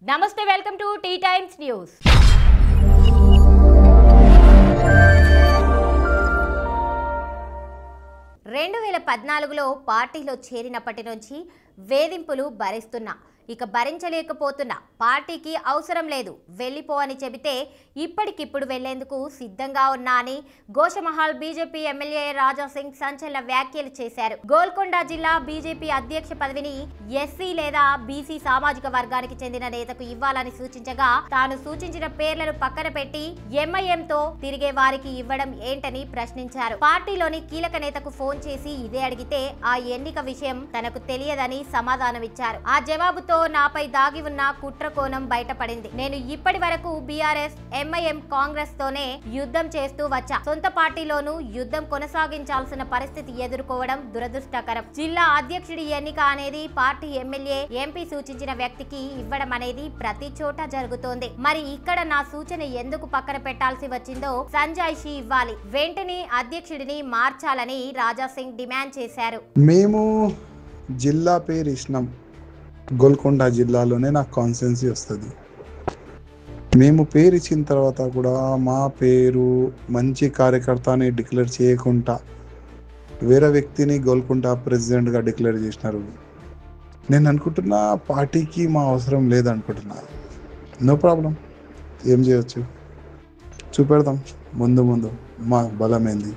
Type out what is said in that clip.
నమస్తే welcome to T Times news. రెండు 2014లో పార్టీలో చేరినప్పటి నుంచి వేధింపులు భరిస్తున్నా, ఇక భరించలేకపోతున్నా, పార్టీకి అవసరం లేదు, వెళ్ళిపో అని చెబితే ఇప్పటికిప్పుడు వెళ్లేందుకు సిద్ధంగా ఉన్నా అని గోషమహల్ బీజేపీ ఎమ్మెల్యే రాజా సింగ్ సంచలన వ్యాఖ్యలు చేశారు. గోల్కొండ జిల్లా బీజేపీ అధ్యక్ష పదవిని ఎస్సీ లేదా బీసీ సామాజిక వర్గానికి చెందిన నేతకు ఇవ్వాలని సూచించగా, తాను సూచించిన పేర్లను పక్కన పెట్టి ఎంఐఎంతో తిరిగే వారికి ఇవ్వడం ఏంటని ప్రశ్నించారు. పార్టీలోని కీలక నేతకు ఫోన్ చేసి ఇదే అడిగితే ఆ ఎన్నిక విషయం తనకు తెలియదని సమాధానమిచ్చారు. ఆ జవాబుతో నాపై దాగి ఉన్న కుట్ర కోణం బయటపడింది. నేను ఇప్పటి వరకు బీఆర్ఎస్, ఎంఐఎం, కాంగ్రెస్ తోనే యుద్ధం చేస్తూ వచ్చా. సొంత పార్టీలోనూ యుద్ధం కొనసాగించాల్సిన పరిస్థితి ఎదుర్కోవడం దురదృష్టకరం. జిల్లా అధ్యక్షుడి ఎన్నిక అనేది పార్టీ ఎమ్మెల్యే, ఎంపీ సూచించిన వ్యక్తికి ఇవ్వడం అనేది ప్రతి చోట జరుగుతోంది. మరి ఇక్కడ నా సూచన ఎందుకు పక్కన పెట్టాల్సి వచ్చిందో సంజాయిషి ఇవ్వాలి, వెంటనే అధ్యక్షుడిని మార్చాలని రాజా సింగ్ డిమాండ్ చేశారు. మేము జిల్లా పేరు ఇచ్చినాం, గోల్కొండ జిల్లాలోనే నాకు కాన్స్టిట్యున్సీ వస్తుంది. మేము పేరు ఇచ్చిన తర్వాత కూడా మా పేరు మంచి కార్యకర్త అని డిక్లేర్ చేయకుండా వేరే వ్యక్తిని గోల్కొండ ప్రెసిడెంట్గా డిక్లేర్ చేసినారు. నేను అనుకుంటున్నా పార్టీకి మా అవసరం లేదనుకుంటున్నా. నో ప్రాబ్లం, ఏం చేయొచ్చు చూపెడదాం ముందు మా బలమైంది.